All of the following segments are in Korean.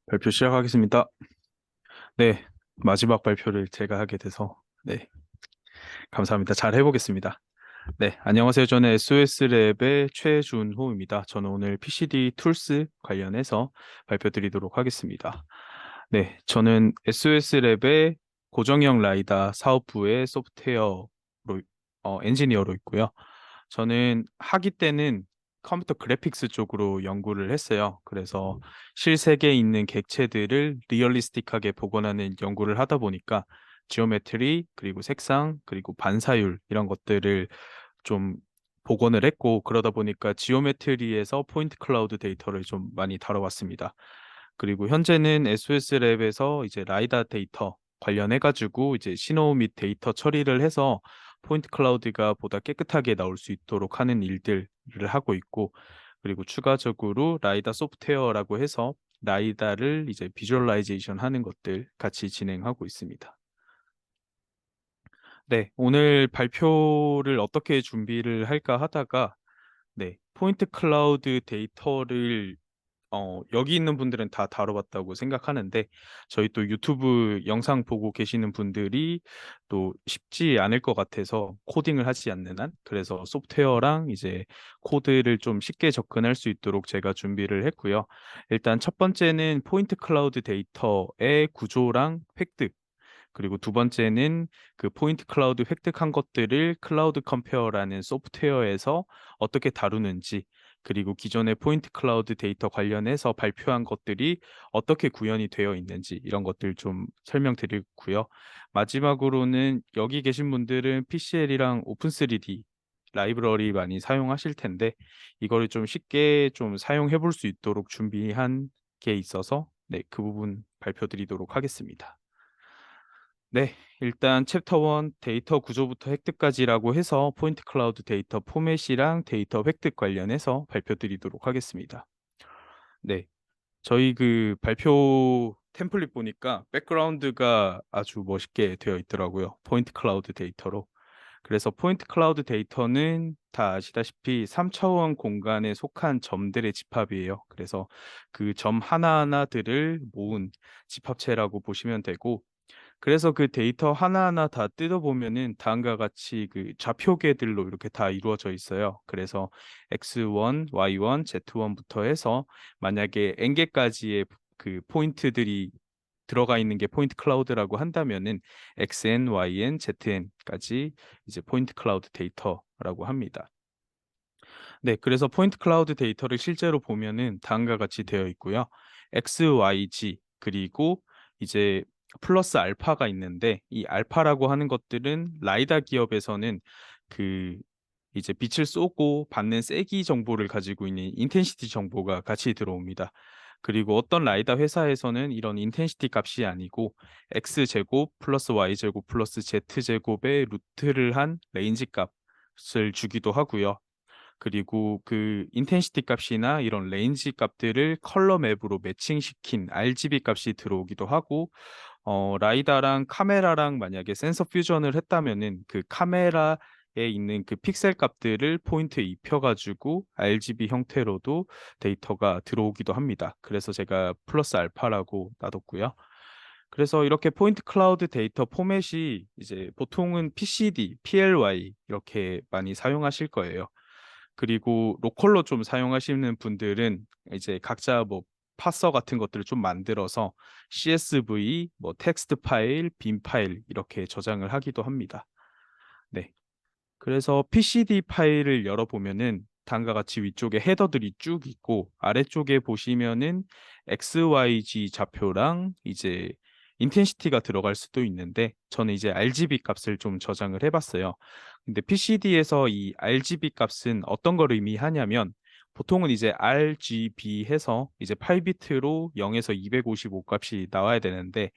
발표 시작하겠습니다. 네, 마지막 발표를 제가 하게 돼서 네, 감사합니다. 잘 해보겠습니다. 네, 안녕하세요. 저는 SOS랩의 최준호입니다. 저는 오늘 PCD 툴스 관련해서 발표 드리도록 하겠습니다. 네, 저는 SOS랩의 고정형 라이다 사업부의 소프트웨어로 엔지니어로 있고요. 저는 학위 때는 컴퓨터 그래픽스 쪽으로 연구를 했어요. 그래서 실세계에 있는 객체들을 리얼리스틱하게 복원하는 연구를 하다 보니까 지오메트리, 그리고 색상, 그리고 반사율 이런 것들을 좀 복원을 했고 그러다 보니까 지오메트리에서 포인트 클라우드 데이터를 좀 많이 다뤄왔습니다. 그리고 현재는 SOS랩에서 이제 라이다 데이터 관련해가지고 이제 신호 및 데이터 처리를 해서 포인트 클라우드가 보다 깨끗하게 나올 수 있도록 하는 일들을 하고 있고, 그리고 추가적으로 라이다 소프트웨어라고 해서 라이다를 이제 비주얼라이제이션 하는 것들 같이 진행하고 있습니다. 네, 오늘 발표를 어떻게 준비를 할까 하다가 네, 포인트 클라우드 데이터를 여기 있는 분들은 다 다뤄봤다고 생각하는데 저희 또 유튜브 영상 보고 계시는 분들이 또 쉽지 않을 것 같아서 코딩을 하지 않는 한 그래서 소프트웨어랑 이제 코드를 좀 쉽게 접근할 수 있도록 제가 준비를 했고요. 일단 첫 번째는 포인트 클라우드 데이터의 구조랑 획득, 그리고 두 번째는 그 포인트 클라우드 획득한 것들을 클라우드 컴페어라는 소프트웨어에서 어떻게 다루는지, 그리고 기존의 포인트 클라우드 데이터 관련해서 발표한 것들이 어떻게 구현이 되어 있는지 이런 것들 좀 설명드리고요. 마지막으로는 여기 계신 분들은 PCL이랑 오픈3D 라이브러리 많이 사용하실 텐데 이거를 좀 쉽게 좀 사용해 볼 수 있도록 준비한 게 있어서 네, 그 부분 발표드리도록 하겠습니다. 네, 일단 챕터 1 데이터 구조부터 획득까지라고 해서 포인트 클라우드 데이터 포맷이랑 데이터 획득 관련해서 발표드리도록 하겠습니다. 네, 저희 그 발표 템플릿 보니까 백그라운드가 아주 멋있게 되어 있더라고요. 포인트 클라우드 데이터로. 그래서 포인트 클라우드 데이터는 다 아시다시피 3차원 공간에 속한 점들의 집합이에요. 그래서 그 점 하나하나들을 모은 집합체라고 보시면 되고, 그래서 그 데이터 하나하나 다 뜯어보면은 다음과 같이 그 좌표계들로 이렇게 다 이루어져 있어요. 그래서 X1, Y1, Z1부터 해서 만약에 N개까지의 그 포인트들이 들어가 있는 게 포인트 클라우드라고 한다면은 XN, YN, ZN까지 이제 포인트 클라우드 데이터라고 합니다. 네, 그래서 포인트 클라우드 데이터를 실제로 보면은 다음과 같이 되어 있고요. X, Y, G 그리고 이제 플러스 알파가 있는데 이 알파라고 하는 것들은 라이다 기업에서는 그 이제 빛을 쏘고 받는 세기 정보를 가지고 있는 인텐시티 정보가 같이 들어옵니다. 그리고 어떤 라이다 회사에서는 이런 인텐시티 값이 아니고 X제곱 플러스 Y제곱 플러스 Z제곱의 루트를 한 레인지 값을 주기도 하고요. 그리고 그 인텐시티 값이나 이런 레인지 값들을 컬러 맵으로 매칭시킨 RGB 값이 들어오기도 하고, 라이다랑 카메라랑 만약에 센서 퓨전을 했다면은 그 카메라에 있는 그 픽셀 값들을 포인트에 입혀가지고 RGB 형태로도 데이터가 들어오기도 합니다. 그래서 제가 플러스 알파라고 놔뒀고요. 그래서 이렇게 포인트 클라우드 데이터 포맷이 이제 보통은 PCD, PLY 이렇게 많이 사용하실 거예요. 그리고 로컬로 좀 사용하시는 분들은 이제 각자 뭐 파서 같은 것들을 좀 만들어서 CSV, 뭐 텍스트 파일, 빔 파일 이렇게 저장을 하기도 합니다. 네. 그래서 PCD 파일을 열어보면은 다음과 같이 위쪽에 헤더들이 쭉 있고 아래쪽에 보시면은 XYZ 좌표랑 이제 인텐시티가 들어갈 수도 있는데 저는 이제 RGB 값을 좀 저장을 해봤어요. 근데 PCD에서 이 RGB 값은 어떤 걸 의미하냐면 보통은 이제 RGB 해서 이제 8비트로 0에서 255 값이 나와야 되는데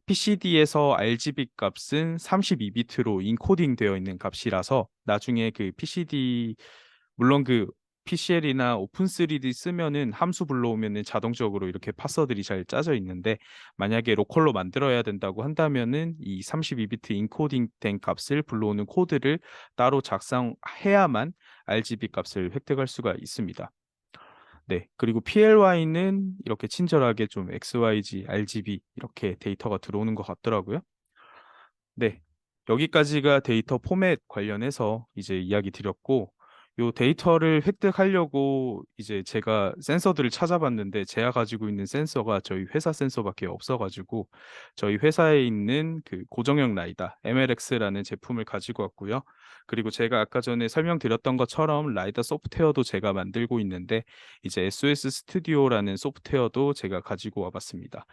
PCD에서 RGB 값은 32비트로 인코딩 되어 있는 값이라서 나중에 그 PCD 물론 그 PCL이나 오픈3D 쓰면은 함수 불러오면은 자동적으로 이렇게 파서들이 잘 짜져 있는데 만약에 로컬로 만들어야 된다고 한다면은 이 32비트 인코딩 된 값을 불러오는 코드를 따로 작성해야만 RGB 값을 획득할 수가 있습니다. 네, 그리고 PLY는 이렇게 친절하게 좀 XYZ, RGB 이렇게 데이터가 들어오는 것 같더라고요. 네, 여기까지가 데이터 포맷 관련해서 이제 이야기 드렸고, 요 데이터를 획득하려고 이제 제가 센서들을 찾아봤는데 제가 가지고 있는 센서가 저희 회사 센서밖에 없어가지고 저희 회사에 있는 그 고정형 라이다 MLX라는 제품을 가지고 왔고요. 그리고 제가 아까 전에 설명드렸던 것처럼 라이다 소프트웨어도 제가 만들고 있는데 이제 SOS 스튜디오라는 소프트웨어도 제가 가지고 와봤습니다.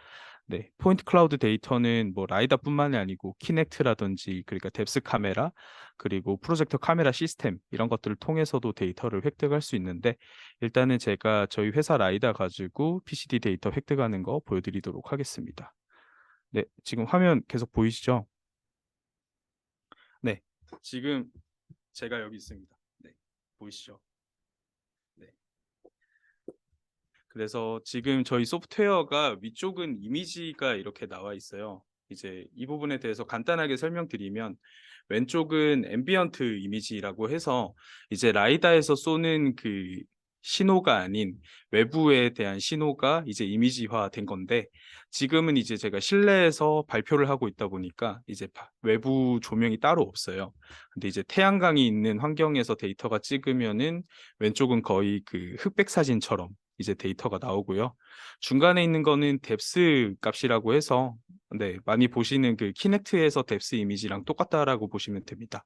네, 포인트 클라우드 데이터는 뭐 라이다뿐만이 아니고 키넥트라든지 그러니까 뎁스 카메라 그리고 프로젝터 카메라 시스템 이런 것들을 통해서도 데이터를 획득할 수 있는데 일단은 제가 저희 회사 라이다 가지고 PCD 데이터 획득하는 거 보여드리도록 하겠습니다. 네, 지금 화면 계속 보이시죠? 네, 지금 제가 여기 있습니다. 네, 보이시죠? 네. 그래서 지금 저희 소프트웨어가 위쪽은 이미지가 이렇게 나와 있어요. 이제 이 부분에 대해서 간단하게 설명드리면 왼쪽은 앰비언트 이미지라고 해서 이제 라이다에서 쏘는 그 신호가 아닌 외부에 대한 신호가 이제 이미지화 된 건데 지금은 이제 제가 실내에서 발표를 하고 있다 보니까 이제 외부 조명이 따로 없어요. 근데 이제 태양광이 있는 환경에서 데이터가 찍으면은 왼쪽은 거의 그 흑백 사진처럼 이제 데이터가 나오고요. 중간에 있는 거는 뎁스 값이라고 해서 네, 많이 보시는 그 키넥트에서 뎁스 이미지랑 똑같다라고 보시면 됩니다.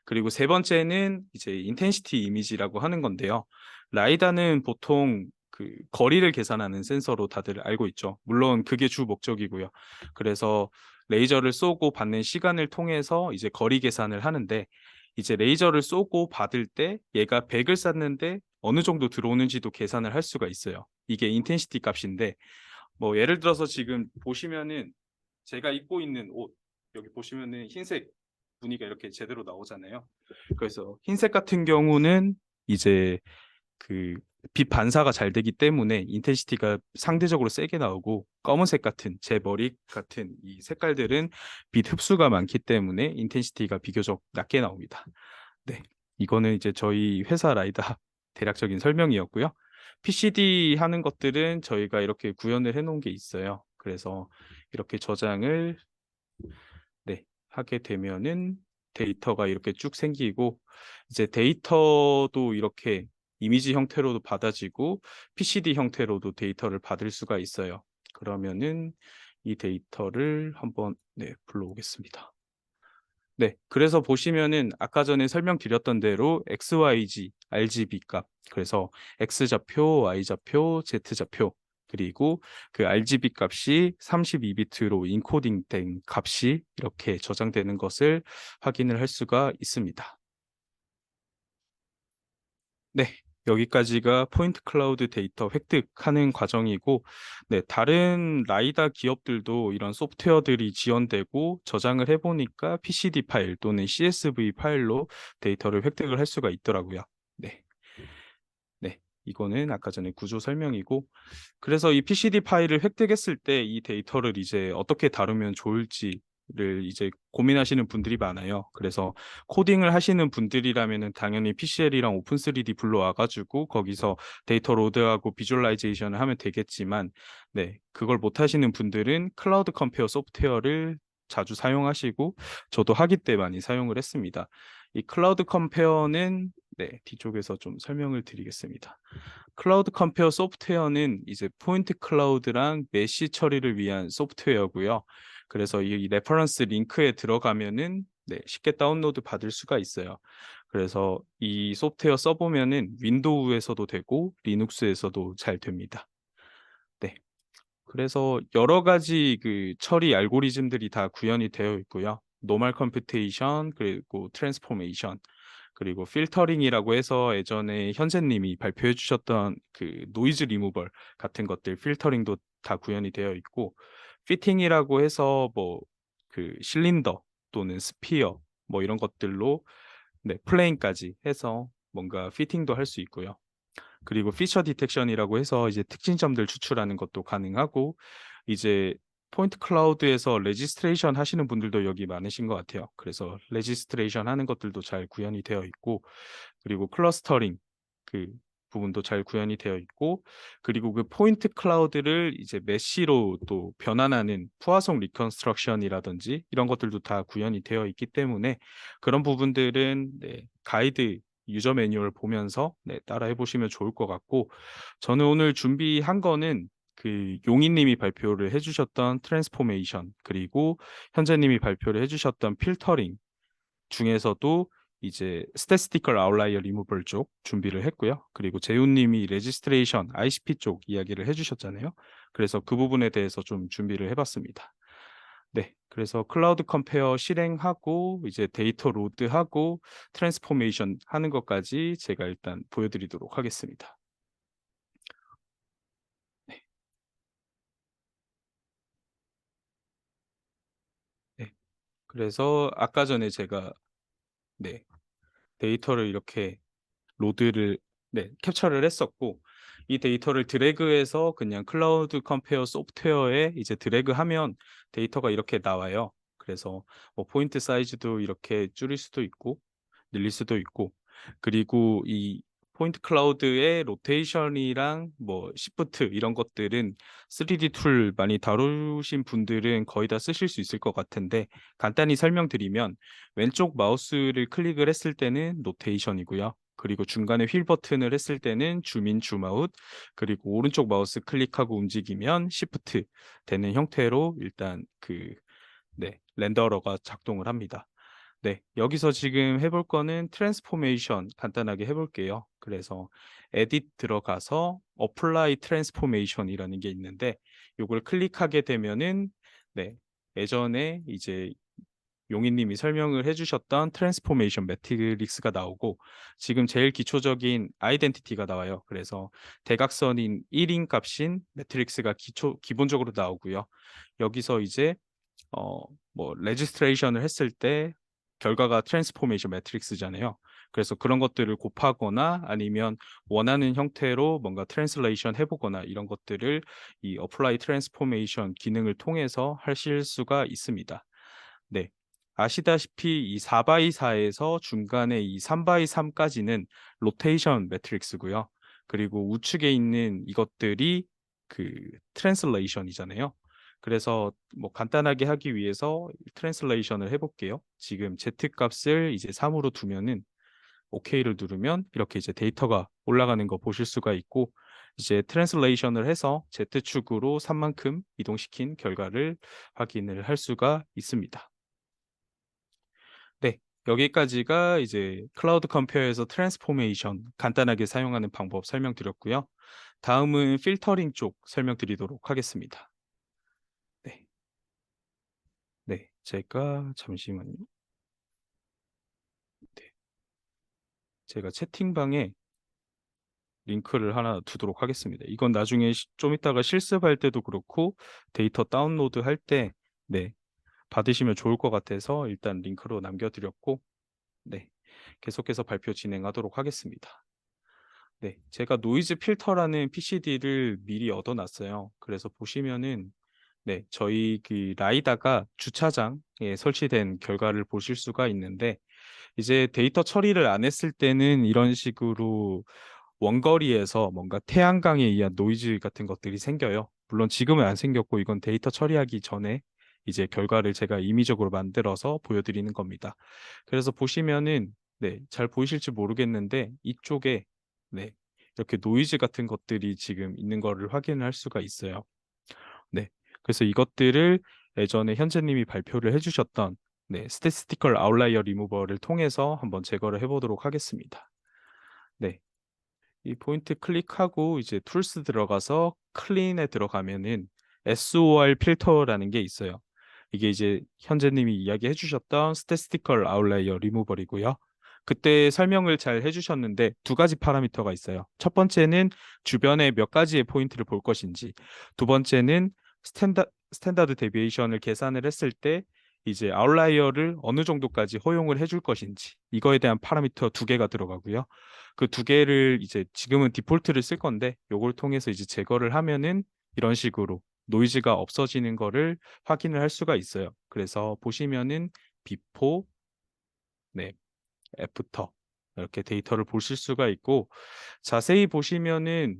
그리고 세 번째는 이제 인텐시티 이미지라고 하는 건데요. 라이다는 보통 그 거리를 계산하는 센서로 다들 알고 있죠. 물론 그게 주 목적이고요. 그래서 레이저를 쏘고 받는 시간을 통해서 이제 거리 계산을 하는데 이제 레이저를 쏘고 받을 때 얘가 100을 쐈는데 어느 정도 들어오는지도 계산을 할 수가 있어요. 이게 인텐시티 값인데 뭐 예를 들어서 지금 보시면은 제가 입고 있는 옷 여기 보시면은 흰색 무늬가 이렇게 제대로 나오잖아요. 그래서 흰색 같은 경우는 이제 그 빛 반사가 잘 되기 때문에 인텐시티가 상대적으로 세게 나오고 검은색 같은 제 머리 같은 이 색깔들은 빛 흡수가 많기 때문에 인텐시티가 비교적 낮게 나옵니다. 네, 이거는 이제 저희 회사 라이다 대략적인 설명이었고요. PCD 하는 것들은 저희가 이렇게 구현을 해놓은 게 있어요. 그래서 이렇게 저장을 네, 하게 되면은 데이터가 이렇게 쭉 생기고 이제 데이터도 이렇게 이미지 형태로도 받아지고 PCD 형태로도 데이터를 받을 수가 있어요. 그러면은 이 데이터를 한번 네, 불러오겠습니다. 네, 그래서 보시면은 아까 전에 설명드렸던 대로 XYZ, RGB 값, 그래서 X좌표, Y좌표, Z좌표, 그리고 그 RGB 값이 32비트로 인코딩된 값이 이렇게 저장되는 것을 확인을 할 수가 있습니다. 네, 여기까지가 포인트 클라우드 데이터 획득하는 과정이고, 네, 다른 라이다 기업들도 이런 소프트웨어들이 지원되고 저장을 해보니까 PCD 파일 또는 CSV 파일로 데이터를 획득을 할 수가 있더라고요. 네, 네, 이거는 아까 전에 구조 설명이고, 그래서 이 PCD 파일을 획득했을 때 이 데이터를 이제 어떻게 다루면 좋을지를 이제 고민하시는 분들이 많아요. 그래서 코딩을 하시는 분들이라면은 당연히 PCL이랑 오픈3D 불러와가지고 거기서 데이터 로드하고 비주얼라이제이션을 하면 되겠지만, 네, 그걸 못 하시는 분들은 클라우드 컴페어 소프트웨어를 자주 사용하시고 저도 학위 때 많이 사용을 했습니다. 이 클라우드 컴페어는 네, 뒤쪽에서 좀 설명을 드리겠습니다. 클라우드 컴페어 소프트웨어는 이제 포인트 클라우드랑 메시 처리를 위한 소프트웨어고요. 그래서 이 레퍼런스 링크에 들어가면은 네, 쉽게 다운로드 받을 수가 있어요. 그래서 이 소프트웨어 써보면은 윈도우에서도 되고 리눅스에서도 잘 됩니다. 네. 그래서 여러 가지 그 처리 알고리즘들이 다 구현이 되어 있고요. 노멀 컴퓨테이션 그리고 트랜스포메이션 그리고 필터링이라고 해서 예전에 현재님이 발표해 주셨던 그 노이즈 리무벌 같은 것들 필터링도 다 구현이 되어 있고 피팅이라고 해서 뭐 그 실린더 또는 스피어 뭐 이런 것들로 네, 플레인까지 해서 뭔가 피팅도 할 수 있고요. 그리고 피처 디텍션이라고 해서 이제 특징점들 추출하는 것도 가능하고 이제 포인트 클라우드에서 레지스트레이션 하시는 분들도 여기 많으신 것 같아요. 그래서 레지스트레이션 하는 것들도 잘 구현이 되어 있고 그리고 클러스터링 그 부분도 잘 구현이 되어 있고, 그리고 그 포인트 클라우드를 이제 메쉬로 또 변환하는 푸아송 리컨스트럭션이라든지 이런 것들도 다 구현이 되어 있기 때문에 그런 부분들은 네, 가이드 유저 매뉴얼 보면서 네, 따라해 보시면 좋을 것 같고, 저는 오늘 준비한 거는 그 용인님이 발표를 해주셨던 트랜스포메이션, 그리고 현재님이 발표를 해주셨던 필터링 중에서도 이제 스태티스티컬 아웃라이어 리무벌 쪽 준비를 했고요. 그리고 재훈님이 레지스트레이션 ICP 쪽 이야기를 해주셨잖아요. 그래서 그 부분에 대해서 좀 준비를 해봤습니다. 네, 그래서 클라우드 컴페어 실행하고 이제 데이터 로드하고 트랜스포메이션 하는 것까지 제가 일단 보여드리도록 하겠습니다. 네, 네. 그래서 아까 전에 제가 네, 데이터를 이렇게 로드를 네, 캡처를 했었고, 이 데이터를 드래그해서 그냥 클라우드 컴페어 소프트웨어에 이제 드래그하면 데이터가 이렇게 나와요. 그래서 뭐 포인트 사이즈도 이렇게 줄일 수도 있고 늘릴 수도 있고, 그리고 이 포인트 클라우드의 로테이션이랑 뭐 시프트 이런 것들은 3D 툴 많이 다루신 분들은 거의 다 쓰실 수 있을 것 같은데, 간단히 설명드리면 왼쪽 마우스를 클릭을 했을 때는 로테이션이고요. 그리고 중간에 휠 버튼을 했을 때는 줌인 줌아웃, 그리고 오른쪽 마우스 클릭하고 움직이면 시프트 되는 형태로 일단 그 네, 렌더러가 작동을 합니다. 네, 여기서 지금 해볼 거는 트랜스포메이션 간단하게 해볼게요. 그래서 에딧 들어가서 어플라이 트랜스포메이션이라는 게 있는데, 이걸 클릭하게 되면은 네, 예전에 이제 용인님이 설명을 해주셨던 트랜스포메이션 매트릭스가 나오고, 지금 제일 기초적인 아이덴티티가 나와요. 그래서 대각선인 1인 값인 매트릭스가 기본적으로 나오고요. 여기서 이제 어, 뭐 레지스트레이션을 했을 때 결과가 트랜스포메이션 매트릭스잖아요. 그래서 그런 것들을 곱하거나 아니면 원하는 형태로 뭔가 트랜슬레이션 해보거나 이런 것들을 이 어플라이 트랜스포메이션 기능을 통해서 하실 수가 있습니다. 네. 아시다시피 이 4x4에서 중간에 이 3x3까지는 로테이션 매트릭스고요. 그리고 우측에 있는 이것들이 그 트랜슬레이션이잖아요. 그래서 뭐 간단하게 하기 위해서 트랜슬레이션을 해볼게요. 지금 Z 값을 이제 3으로 두면은 OK를 누르면 이렇게 이제 데이터가 올라가는 거 보실 수가 있고, 이제 트랜슬레이션을 해서 Z축으로 3만큼 이동시킨 결과를 확인을 할 수가 있습니다. 네, 여기까지가 이제 클라우드 컴페어에서 트랜스포메이션 간단하게 사용하는 방법 설명드렸고요. 다음은 필터링 쪽 설명드리도록 하겠습니다. 네, 네, 제가 잠시만요. 네, 제가 채팅방에 링크를 하나 두도록 하겠습니다. 이건 나중에 좀 이따가 실습할 때도 그렇고 데이터 다운로드 할 때 네, 받으시면 좋을 것 같아서 일단 링크로 남겨드렸고, 네, 계속해서 발표 진행하도록 하겠습니다. 네, 제가 노이즈 필터라는 PCD를 미리 얻어놨어요. 그래서 보시면은 네, 저희 그 라이다가 주차장에 설치된 결과를 보실 수가 있는데, 이제 데이터 처리를 안 했을 때는 이런 식으로 원거리에서 뭔가 태양광에 의한 노이즈 같은 것들이 생겨요. 물론 지금은 안 생겼고 이건 데이터 처리하기 전에 이제 결과를 제가 임의적으로 만들어서 보여드리는 겁니다. 그래서 보시면은 네, 잘 보이실지 모르겠는데 이쪽에 네, 이렇게 노이즈 같은 것들이 지금 있는 거를 확인할 수가 있어요. 네. 그래서 이것들을 예전에 현재님이 발표를 해주셨던 네, 스태티스티컬 아웃라이어 리무버를 통해서 한번 제거를 해보도록 하겠습니다. 네. 이 포인트 클릭하고 이제 툴스 들어가서 클린에 들어가면은 SOR 필터라는 게 있어요. 이게 이제 현재님이 이야기해 주셨던 스태티스티컬 아웃라이어 리무벌이고요. 그때 설명을 잘 해주셨는데 두 가지 파라미터가 있어요. 첫 번째는 주변에 몇 가지의 포인트를 볼 것인지, 두 번째는 스탠다드 데비에이션을 계산을 했을 때 이제 아웃라이어를 어느 정도까지 허용을 해줄 것인지, 이거에 대한 파라미터 두 개가 들어가고요. 그 두 개를 이제 지금은 디폴트를 쓸 건데 요걸 통해서 이제 제거를 하면은 이런 식으로 노이즈가 없어지는 거를 확인을 할 수가 있어요. 그래서 보시면은 비포, 네, 애프터 이렇게 데이터를 보실 수가 있고 자세히 보시면은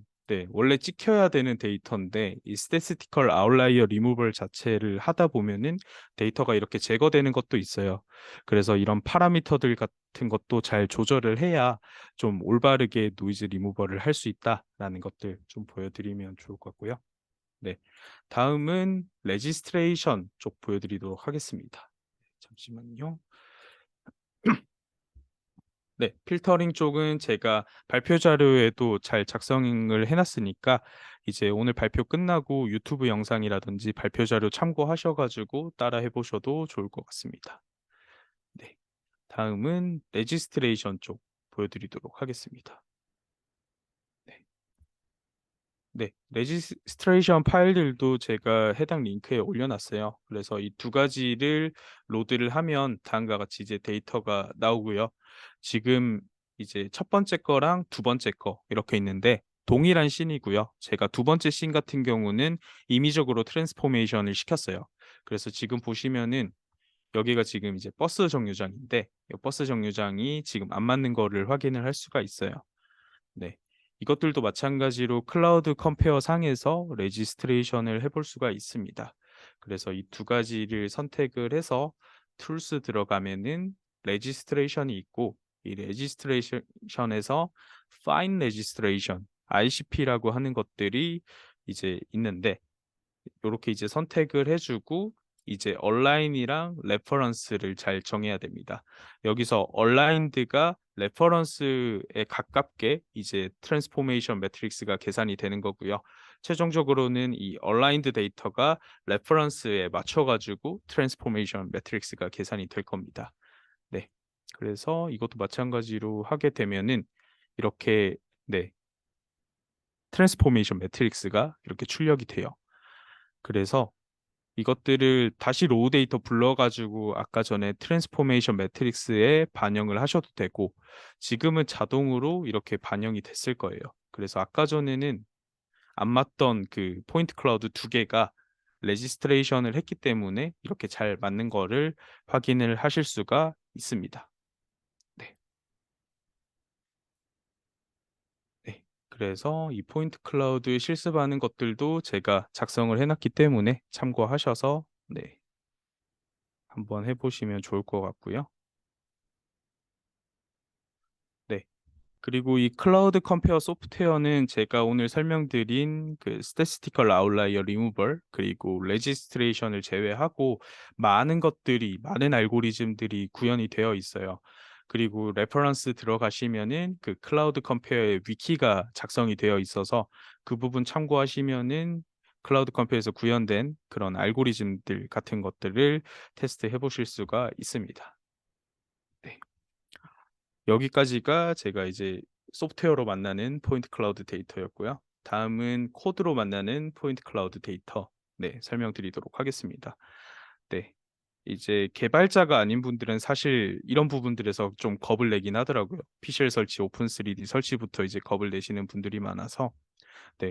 원래 찍혀야 되는 데이터인데 이 statistical outlier removal 자체를 하다 보면은 데이터가 이렇게 제거되는 것도 있어요. 그래서 이런 파라미터들 같은 것도 잘 조절을 해야 좀 올바르게 노이즈 리무버를 할 수 있다라는 것들 좀 보여드리면 좋을 것 같고요. 네, 다음은 레지스트레이션 쪽 보여드리도록 하겠습니다. 잠시만요. 네, 필터링 쪽은 제가 발표 자료에도 잘 작성을 해놨으니까 이제 오늘 발표 끝나고 유튜브 영상이라든지 발표 자료 참고하셔가지고 따라 해보셔도 좋을 것 같습니다. 네, 다음은 레지스트레이션 쪽 보여드리도록 하겠습니다. 네. 네, 레지스트레이션 파일들도 제가 해당 링크에 올려놨어요. 그래서 이 두 가지를 로드를 하면 다음과 같이 이제 데이터가 나오고요. 지금 이제 첫 번째 거랑 두 번째 거 이렇게 있는데 동일한 씬이고요. 제가 두 번째 씬 같은 경우는 임의적으로 트랜스포메이션을 시켰어요. 그래서 지금 보시면은 여기가 지금 이제 버스 정류장인데 이 버스 정류장이 지금 안 맞는 거를 확인을 할 수가 있어요. 네. 이것들도 마찬가지로 클라우드 컴페어 상에서 레지스트레이션을 해볼 수가 있습니다. 그래서 이 두 가지를 선택을 해서 툴스 들어가면은 레지스트레이션이 있고 이 레지스트레이션에서 Find Registration, ICP라고 하는 것들이 이제 있는데 이렇게 이제 선택을 해주고 이제 얼라인이랑 레퍼런스를 잘 정해야 됩니다. 여기서 얼라인드가 레퍼런스에 가깝게 이제 트랜스포메이션 매트릭스가 계산이 되는 거고요. 최종적으로는 이 얼라인드 데이터가 레퍼런스에 맞춰가지고 트랜스포메이션 매트릭스가 계산이 될 겁니다. 네. 그래서 이것도 마찬가지로 하게 되면은 이렇게 트랜스포메이션 매트릭스가 이렇게 출력이 돼요. 그래서 이것들을 다시 로우 데이터 불러가지고 아까 전에 트랜스포메이션 매트릭스에 반영을 하셔도 되고 지금은 자동으로 이렇게 반영이 됐을 거예요. 그래서 아까 전에는 안 맞던 그 포인트 클라우드 두 개가 레지스트레이션을 했기 때문에 이렇게 잘 맞는 거를 확인을 하실 수가 있습니다. 네. 네. 그래서 이 포인트 클라우드 실습하는 것들도 제가 작성을 해놨기 때문에 참고하셔서 한번 해보시면 좋을 것 같고요. 네. 그리고 이 클라우드 컴페어 소프트웨어는 제가 오늘 설명드린 그 statistical outlier removal 그리고 레지스트레이션을 제외하고 많은 알고리즘들이 구현이 되어 있어요. 그리고 레퍼런스 들어가시면은 그 클라우드 컴페어의 위키가 작성이 되어 있어서 그 부분 참고하시면은 클라우드 컴페어에서 구현된 그런 알고리즘들 같은 것들을 테스트해 보실 수가 있습니다. 네. 여기까지가 제가 이제 소프트웨어로 만나는 포인트 클라우드 데이터였고요. 다음은 코드로 만나는 포인트 클라우드 데이터 설명드리도록 하겠습니다. 네. 이제 개발자가 아닌 분들은 사실 이런 부분들에서 좀 겁을 내긴 하더라고요. PCL 설치, 오픈 3D 설치부터 이제 겁을 내시는 분들이 많아서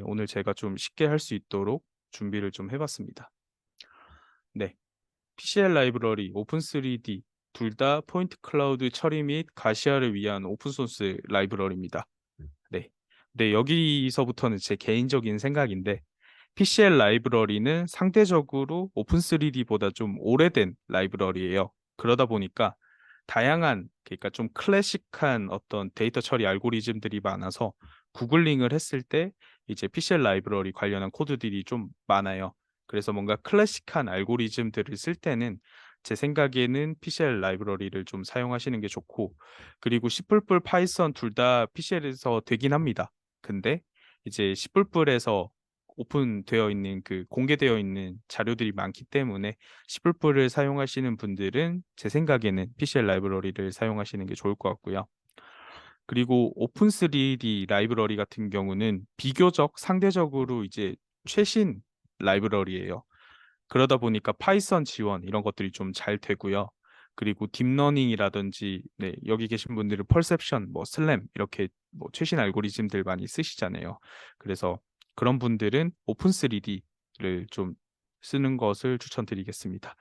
오늘 제가 좀 쉽게 할 수 있도록 준비를 좀 해봤습니다. 네. PCL 라이브러리, 오픈3D 둘 다 포인트 클라우드 처리 및 가시화를 위한 오픈소스 라이브러리입니다. 네. 네, 여기서부터는 제 개인적인 생각인데 PCL 라이브러리는 상대적으로 오픈3D보다 좀 오래된 라이브러리예요. 그러다 보니까 다양한 그러니까 좀 클래식한 어떤 데이터 처리 알고리즘들이 많아서 구글링을 했을 때 이제 PCL 라이브러리 관련한 코드들이 좀 많아요. 그래서 뭔가 클래식한 알고리즘들을 쓸 때는 제 생각에는 PCL 라이브러리를 좀 사용하시는 게 좋고 그리고 C++, 파이썬 둘 다 PCL에서 되긴 합니다. 근데 이제 C++에서 오픈되어 있는 그 공개되어 있는 자료들이 많기 때문에 C++를 사용하시는 분들은 제 생각에는 PCL 라이브러리를 사용하시는 게 좋을 것 같고요. 그리고 오픈3D 라이브러리 같은 경우는 비교적 상대적으로 이제 최신 라이브러리예요. 그러다 보니까 파이썬 지원 이런 것들이 좀 잘 되고요. 그리고 딥러닝이라든지 여기 계신 분들은 펄셉션, 뭐 슬램 이렇게 뭐 최신 알고리즘들 많이 쓰시잖아요. 그래서 그런 분들은 오픈3D를 좀 쓰는 것을 추천드리겠습니다.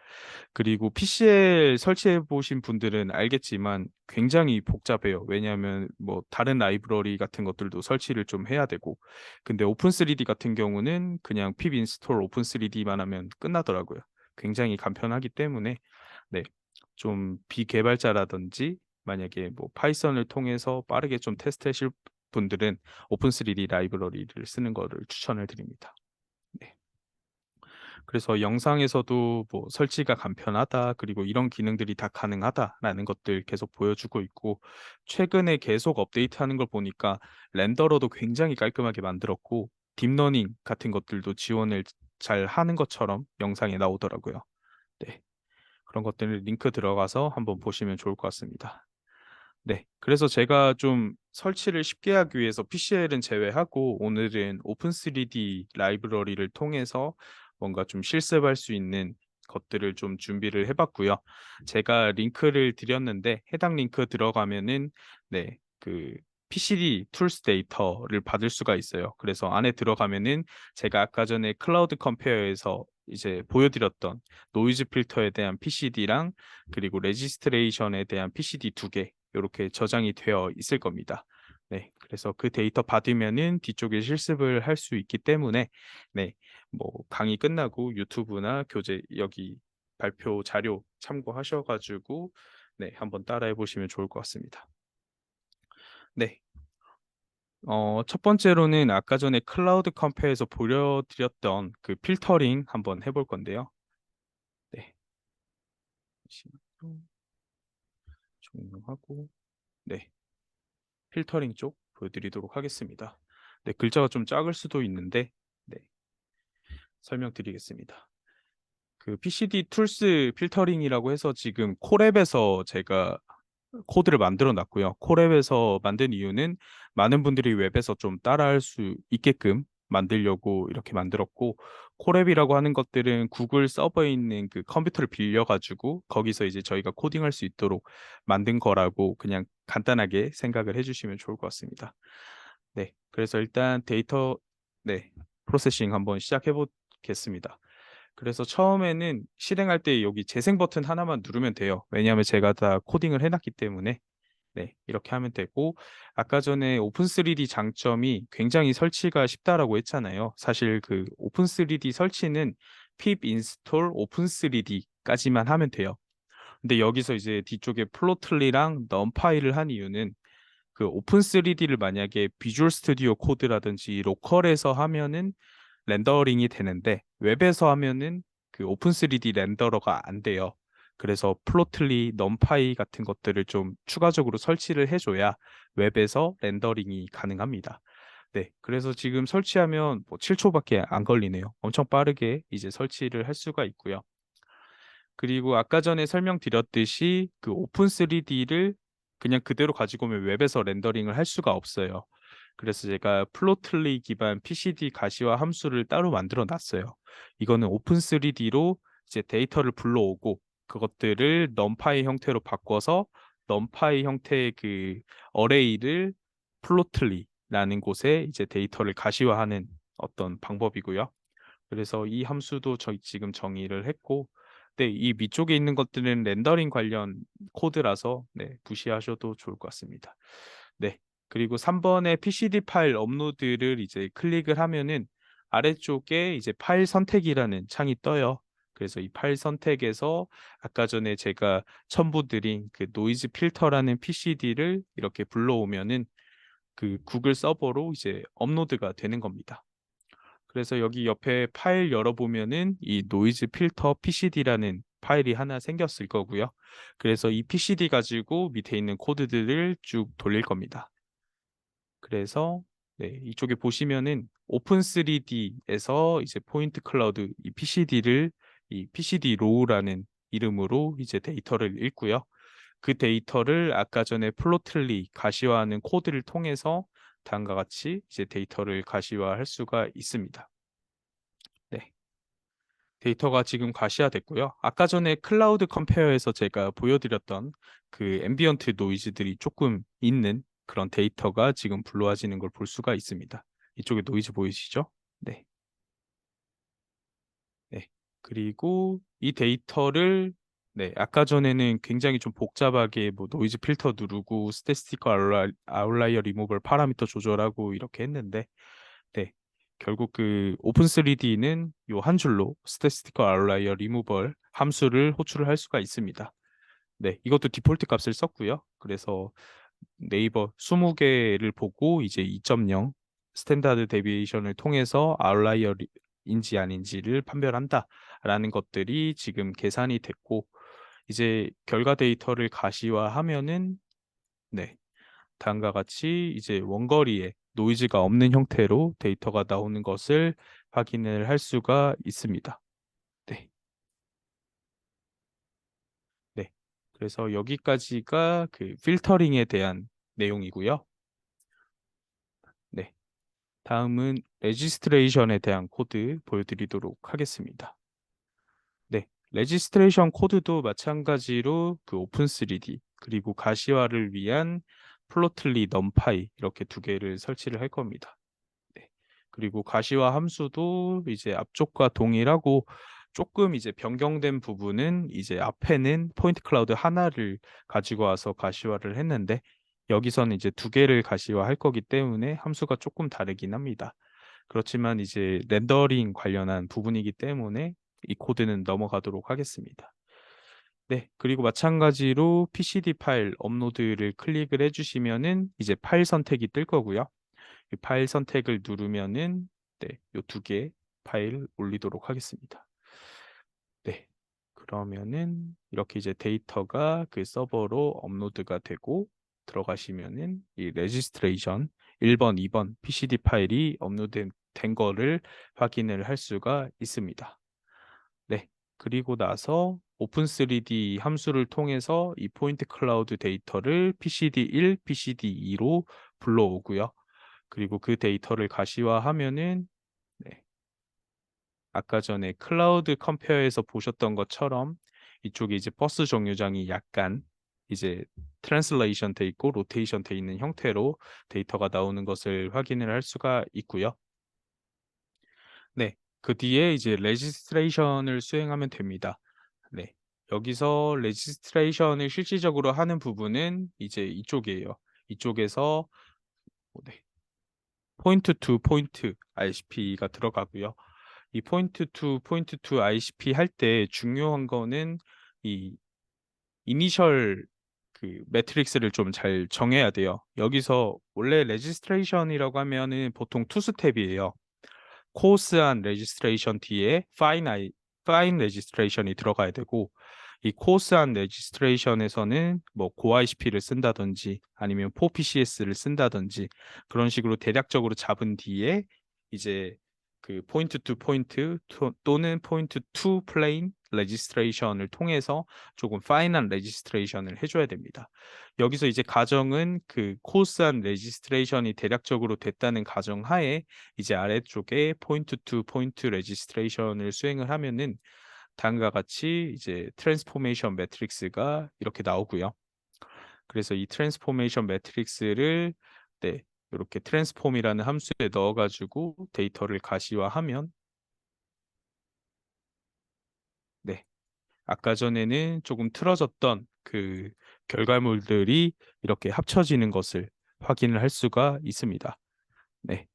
그리고 PCL 설치해 보신 분들은 알겠지만 굉장히 복잡해요. 왜냐하면 뭐 다른 라이브러리 같은 것들도 설치를 좀 해야 되고, 근데 오픈3D 같은 경우는 그냥 pip 인스톨 오픈3D만 하면 끝나더라고요. 굉장히 간편하기 때문에 네, 좀 비개발자라든지 만약에 뭐 파이썬을 통해서 빠르게 좀 테스트하실 분들은 오픈3D 라이브러리를 쓰는 거를 추천을 드립니다. 네. 그래서 영상에서도 뭐 설치가 간편하다, 그리고 이런 기능들이 다 가능하다라는 것들 계속 보여주고 있고, 최근에 계속 업데이트하는 걸 보니까 렌더러도 굉장히 깔끔하게 만들었고, 딥러닝 같은 것들도 지원을 잘 하는 것처럼 영상에 나오더라고요. 네. 그런 것들을 링크 들어가서 한번 보시면 좋을 것 같습니다. 네. 그래서 제가 좀 설치를 쉽게 하기 위해서 PCL은 제외하고 오늘은 오픈3D 라이브러리를 통해서 뭔가 좀 실습할 수 있는 것들을 좀 준비를 해봤고요. 제가 링크를 드렸는데 해당 링크 들어가면은 네, 그 PCD 툴스 데이터를 받을 수가 있어요. 그래서 안에 들어가면은 제가 아까 전에 클라우드 컴페어에서 이제 보여드렸던 노이즈 필터에 대한 PCD랑 그리고 레지스트레이션에 대한 PCD 두 개 이렇게 저장이 되어 있을 겁니다. 네, 그래서 그 데이터 받으면은 뒤쪽에 실습을 할 수 있기 때문에 네, 뭐 강의 끝나고 유튜브나 교재 여기 발표 자료 참고하셔가지고 네, 한번 따라해 보시면 좋을 것 같습니다. 네, 첫 번째로는 아까 전에 클라우드 컴페에서 보여드렸던 그 필터링 한번 해볼 건데요. 네, 잠시만요. 종료하고 네. 필터링 쪽 보여드리도록 하겠습니다. 네, 글자가 좀 작을 수도 있는데 네, 설명드리겠습니다. 그 PCD 툴스 필터링이라고 해서 지금 콜앱에서 제가 코드를 만들어 놨고요. 콜앱에서 만든 이유는 많은 분들이 웹에서 좀 따라할 수 있게끔 만들려고 이렇게 만들었고, 콜앱이라고 하는 것들은 구글 서버에 있는 그 컴퓨터를 빌려가지고 거기서 이제 저희가 코딩할 수 있도록 만든 거라고 그냥 간단하게 생각을 해주시면 좋을 것 같습니다. 네, 그래서 일단 데이터 네, 프로세싱 한번 시작해 보겠습니다. 그래서 처음에는 실행할 때 여기 재생 버튼 하나만 누르면 돼요. 왜냐하면 제가 다 코딩을 해놨기 때문에 네, 이렇게 하면 되고, 아까 전에 오픈3D 장점이 굉장히 설치가 쉽다라고 했잖아요. 사실 그 오픈3D 설치는 pip install open3D까지만 하면 돼요. 근데 여기서 이제 뒤쪽에 플로틀리랑 넘파이를 한 이유는 그 오픈3D를 만약에 비주얼 스튜디오 코드라든지 로컬에서 하면은 렌더링이 되는데 웹에서 하면은 그 오픈3D 렌더러가 안 돼요. 그래서 플로틀리, 넘파이 같은 것들을 좀 추가적으로 설치를 해줘야 웹에서 렌더링이 가능합니다. 네, 그래서 지금 설치하면 뭐 7초밖에 안 걸리네요. 엄청 빠르게 이제 설치를 할 수가 있고요. 그리고 아까 전에 설명드렸듯이 그 오픈3D를 그냥 그대로 가지고 오면 웹에서 렌더링을 할 수가 없어요. 그래서 제가 플로틀리 기반 PCD 가시화 함수를 따로 만들어 놨어요. 이거는 오픈3D로 이제 데이터를 불러오고 그것들을 넘파이 형태로 바꿔서 넘파이 형태의 그 어레이를 플로틀리라는 곳에 이제 데이터를 가시화하는 어떤 방법이고요. 그래서 이 함수도 저희 지금 정의를 했고, 네, 이 밑쪽에 있는 것들은 렌더링 관련 코드라서 네, 무시하셔도 좋을 것 같습니다. 네, 그리고 3번에 PCD 파일 업로드를 이제 클릭을 하면은 아래쪽에 이제 파일 선택이라는 창이 떠요. 그래서 이 파일 선택에서 아까 전에 제가 첨부드린 그 노이즈 필터라는 PCD를 이렇게 불러오면은 그 구글 서버로 이제 업로드가 되는 겁니다. 그래서 여기 옆에 파일 열어보면은 이 노이즈 필터 PCD라는 파일이 하나 생겼을 거고요. 그래서 이 PCD 가지고 밑에 있는 코드들을 쭉 돌릴 겁니다. 그래서 네, 이쪽에 보시면은 오픈3D에서 이제 포인트 클라우드 이 PCD를 이 PCD 로우라는 이름으로 이제 데이터를 읽고요. 그 데이터를 아까 전에 플로틀리 가시화하는 코드를 통해서 다음과 같이 이제 데이터를 가시화할 수가 있습니다. 네. 데이터가 지금 가시화됐고요. 아까 전에 클라우드 컴페어에서 제가 보여드렸던 그 앰비언트 노이즈들이 조금 있는 그런 데이터가 지금 불러와지는 걸 볼 수가 있습니다. 이쪽에 노이즈 보이시죠? 네. 네. 그리고 이 데이터를 네, 아까 전에는 굉장히 좀 복잡하게 뭐 노이즈 필터 누르고 스태티스티컬 아웃라이어 리무벌 파라미터 조절하고 이렇게 했는데 네, 결국 그 오픈 3D는 요 한 줄로 스태티스티컬 아웃라이어 리무벌 함수를 호출을 할 수가 있습니다. 네, 이것도 디폴트 값을 썼고요. 그래서 네이버 20개를 보고 이제 2.0 스탠다드 데비에이션을 통해서 아웃라이어인지 아닌지를 판별한다라는 것들이 지금 계산이 됐고 이제 결과 데이터를 가시화하면은 네, 다음과 같이 이제 원거리에 노이즈가 없는 형태로 데이터가 나오는 것을 확인을 할 수가 있습니다. 네. 네. 그래서 여기까지가 그 필터링에 대한 내용이고요. 네. 다음은 레지스트레이션에 대한 코드 보여드리도록 하겠습니다. 네. 레지스트레이션 코드도 마찬가지로 그 오픈 3D 그리고 가시화를 위한 플로틀리 넘파이 이렇게 두 개를 설치를 할 겁니다. 네. 그리고 가시화 함수도 이제 앞쪽과 동일하고 조금 이제 변경된 부분은 이제 앞에는 포인트 클라우드 하나를 가지고 와서 가시화를 했는데 여기서는 이제 두 개를 가시화할 거기 때문에 함수가 조금 다르긴 합니다. 그렇지만 이제 렌더링 관련한 부분이기 때문에 이 코드는 넘어가도록 하겠습니다. 네, 그리고 마찬가지로 PCD 파일 업로드를 클릭을 해주시면은 이제 파일 선택이 뜰 거고요. 이 파일 선택을 누르면은 네, 요 두 개 파일 올리도록 하겠습니다. 네. 그러면은 이렇게 이제 데이터가 그 서버로 업로드가 되고 들어가시면은 이 레지스트레이션 1번, 2번 PCD 파일이 업로드 된 거를 확인을 할 수가 있습니다. 네. 그리고 나서 오픈3D 함수를 통해서 이 포인트 클라우드 데이터를 PCD1, PCD2로 불러오고요. 그리고 그 데이터를 가시화하면은 네, 아까 전에 클라우드 컴페어에서 보셨던 것처럼 이쪽에 이제 버스 정류장이 약간 이제 트랜슬레이션 돼 있고 로테이션 돼 있는 형태로 데이터가 나오는 것을 확인을 할 수가 있고요. 네. 그 뒤에 이제 레지스트레이션을 수행하면 됩니다. 네. 여기서 레지스트레이션을 실질적으로 하는 부분은 이제 이쪽이에요. 이쪽에서 네. 포인트 투 포인트 ICP가 들어가고요. 이 포인트 투 포인트 투 ICP 할 때 중요한 거는 이 이니셜 그 매트릭스를 좀 잘 정해야 돼요. 여기서 원래 레지스트레이션이라고 하면은 보통 투 스텝이에요. 코어스한 레지스트레이션 뒤에 파인 레지스트레이션이 들어가야 되고 이 코어스한 레지스트레이션에서는 뭐 고ICP를 쓴다든지 아니면 4PCS를 쓴다든지 그런 식으로 대략적으로 잡은 뒤에 이제 그 포인트 투 포인트 또는 포인트 투 플레인 레지스트레이션을 통해서 조금 파인한 레지스트레이션을 해줘야 됩니다. 여기서 이제 가정은 그 코어스한 레지스트레이션이 대략적으로 됐다는 가정 하에 이제 아래쪽에 포인트 투 포인트 레지스트레이션을 수행을 하면은 다음과 같이 이제 트랜스포메이션 매트릭스가 이렇게 나오고요. 그래서 이 트랜스포메이션 매트릭스를 네, 이렇게 트랜스폼이라는 함수에 넣어가지고 데이터를 가시화하면 네, 아까 전에는 조금 틀어졌던 그 결과물들이 이렇게 합쳐지는 것을 확인을 할 수가 있습니다. 네.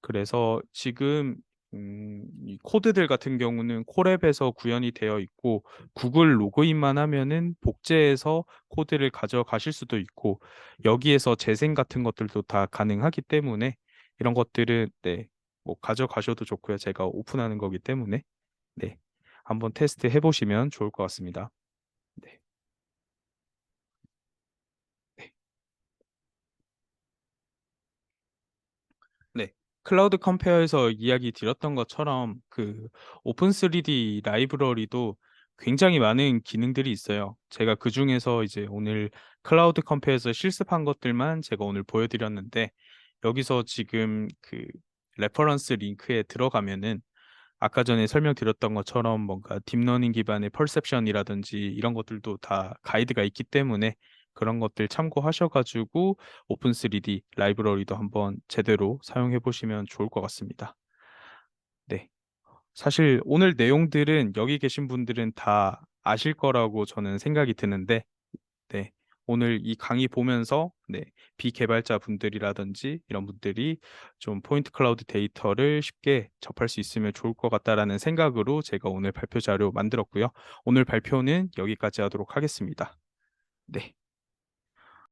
그래서 지금 이 코드들 같은 경우는 콜앱에서 구현이 되어 있고 구글 로그인만 하면은 복제해서 코드를 가져가실 수도 있고 여기에서 재생 같은 것들도 다 가능하기 때문에 이런 것들은 네, 뭐 가져가셔도 좋고요. 제가 오픈하는 거기 때문에 네, 한번 테스트 해보시면 좋을 것 같습니다. 네. 네. 네. 클라우드 컴페어에서 이야기 드렸던 것처럼 그 오픈 3D 라이브러리도 굉장히 많은 기능들이 있어요. 제가 그 중에서 이제 오늘 클라우드 컴페어에서 실습한 것들만 제가 오늘 보여드렸는데 여기서 지금 그 레퍼런스 링크에 들어가면은 아까 전에 설명드렸던 것처럼 뭔가 딥러닝 기반의 퍼셉션이라든지 이런 것들도 다 가이드가 있기 때문에 그런 것들 참고하셔가지고 오픈 3D 라이브러리도 한번 제대로 사용해 보시면 좋을 것 같습니다. 네. 사실 오늘 내용들은 여기 계신 분들은 다 아실 거라고 저는 생각이 드는데, 네. 오늘 이 강의 보면서, 네. 비개발자 분들이라든지 이런 분들이 좀 포인트 클라우드 데이터를 쉽게 접할 수 있으면 좋을 것 같다라는 생각으로 제가 오늘 발표 자료 만들었고요. 오늘 발표는 여기까지 하도록 하겠습니다. 네.